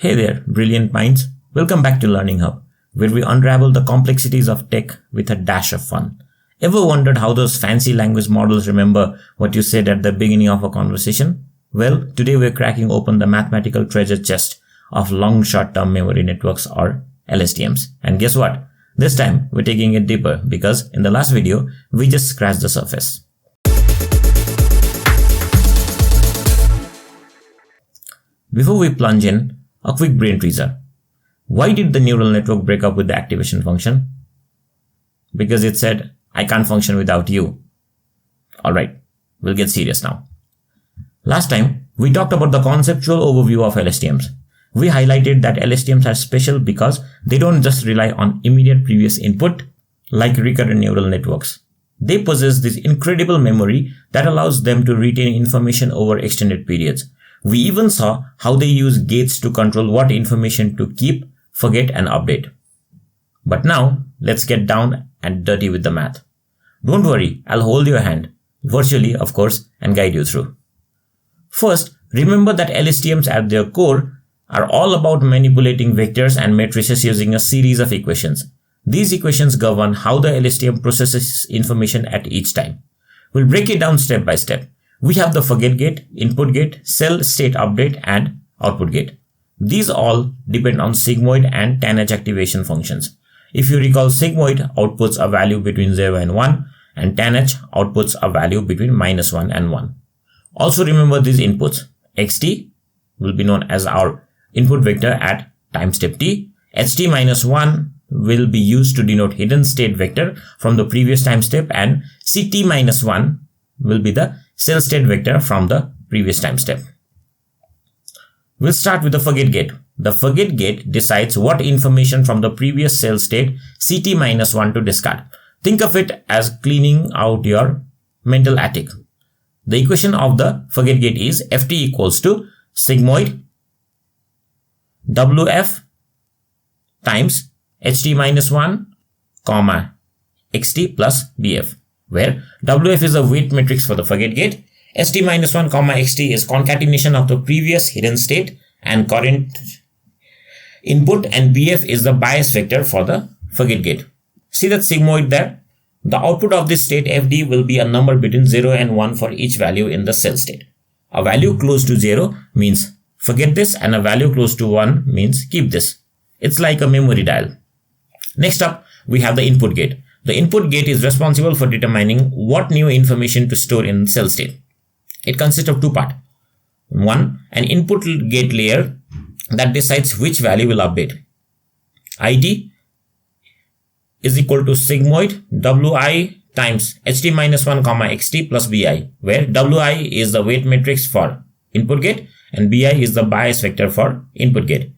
Hey there, brilliant minds. Welcome back to Learning Hub, where we unravel the complexities of tech with a dash of fun. Ever wondered how those fancy language models remember what you said at the beginning of a conversation? Well, today we're cracking open the mathematical treasure chest of long short-term memory networks, or LSTMs. And guess what? This time we're taking it deeper because in the last video, we just scratched the surface. Before we plunge in, a quick brain teaser. Why did the neural network break up with the activation function? Because it said, I can't function without you. Alright, we'll get serious now. Last time, we talked about the conceptual overview of LSTMs. We highlighted that LSTMs are special because they don't just rely on immediate previous input like recurrent neural networks. They possess this incredible memory that allows them to retain information over extended periods. We even saw how they use gates to control what information to keep, forget, and update. But now, let's get down and dirty with the math. Don't worry, I'll hold your hand, virtually of course, and guide you through. First, remember that LSTMs at their core are all about manipulating vectors and matrices using a series of equations. These equations govern how the LSTM processes information at each time. We'll break it down step by step. We have the forget gate, input gate, cell state update, and output gate. These all depend on sigmoid and tanh activation functions. If you recall, sigmoid outputs a value between 0 and 1, and tanh outputs a value between -1 and 1. Also remember these inputs. xt will be known as our input vector at time step t. ht-1 will be used to denote hidden state vector from the previous time step, and ct-1 will be the cell state vector from the previous time step. We'll start with the forget gate. The forget gate decides what information from the previous cell state ct-1 to discard. Think of it as cleaning out your mental attic. The equation of the forget gate is ft equals to sigmoid wf times ht-1 comma xt plus bf, where wf is a weight matrix for the forget gate, ht-1 comma xt is concatenation of the previous hidden state and current input, and bf is the bias vector for the forget gate. See that sigmoid there? The output of this state fd will be a number between 0 and 1 for each value in the cell state. A value close to 0 means forget this, and a value close to 1 means keep this. It's like a memory dial. Next up, we have the input gate. The input gate is responsible for determining what new information to store in cell state. It consists of two parts. One, an input gate layer that decides which value will update. id is equal to sigmoid wi times ht-1 comma xt plus bi, where wi is the weight matrix for input gate and bi is the bias vector for input gate.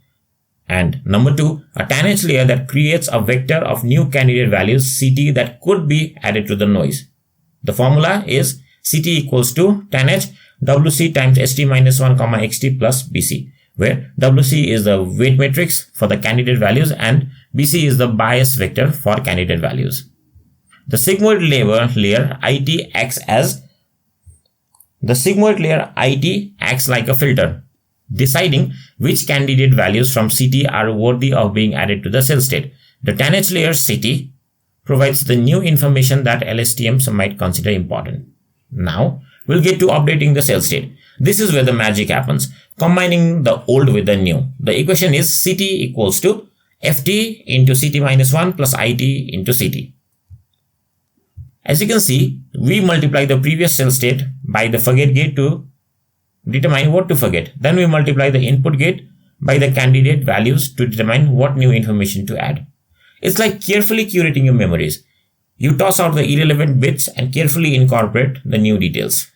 And number two, a tanh layer that creates a vector of new candidate values ct that could be added to the noise. The formula is ct equals to tanh wc times ht-1 comma xt plus bc, where wc is the weight matrix for the candidate values and bc is the bias vector for candidate values. The sigmoid layer it acts like a filter, deciding which candidate values from ct are worthy of being added to the cell state. The tanh layer ct provides the new information that LSTMs might consider important. Now, we'll get to updating the cell state. This is where the magic happens, combining the old with the new. The equation is ct equals to ft into ct-1 plus it into ct. As you can see, we multiply the previous cell state by the forget gate to determine what to forget. Then we multiply the input gate by the candidate values to determine what new information to add. It's like carefully curating your memories. You toss out the irrelevant bits and carefully incorporate the new details.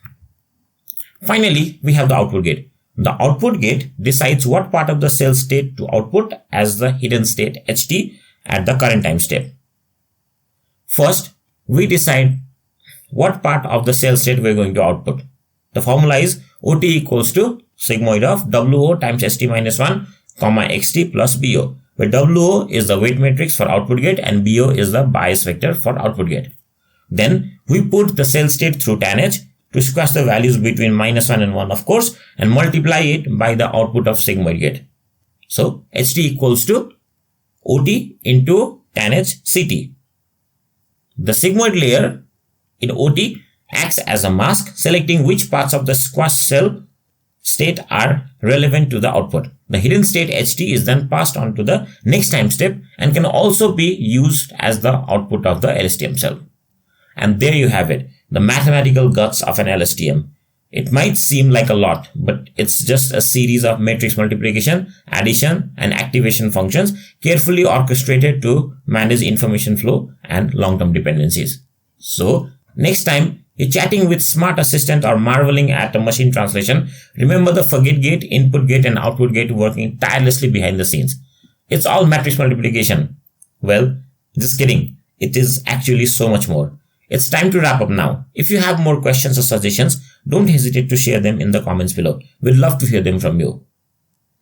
Finally, we have the output gate. The output gate decides what part of the cell state to output as the hidden state ht at the current time step. First, we decide what part of the cell state we're going to output. The formula is ot equals to sigmoid of wo times ht-1 comma xt plus bo, where wo is the weight matrix for output gate and bo is the bias vector for output gate. Then we put the cell state through tanh to squash the values between -1 and 1 of course, and multiply it by the output of sigmoid gate. So HT equals to OT into tanh CT. The sigmoid layer in OT acts as a mask, selecting which parts of the squash cell state are relevant to the output. The hidden state HT is then passed on to the next time step and can also be used as the output of the LSTM cell. And there you have it, the mathematical guts of an LSTM. It might seem like a lot, but it's just a series of matrix multiplication, addition, and activation functions carefully orchestrated to manage information flow and long-term dependencies. So, next time you're chatting with smart assistant or marveling at a machine translation, remember the forget gate, input gate, and output gate working tirelessly behind the scenes. It's all matrix multiplication. Well, just kidding. It is actually so much more. It's time to wrap up now. If you have more questions or suggestions, don't hesitate to share them in the comments below. We'd love to hear them from you.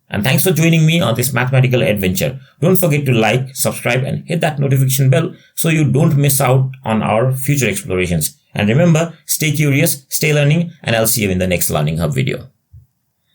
And thanks for joining me on this mathematical adventure. Don't forget to like, subscribe, and hit that notification bell so you don't miss out on our future explorations. And remember, stay curious, stay learning, and I'll see you in the next Learning Hub video.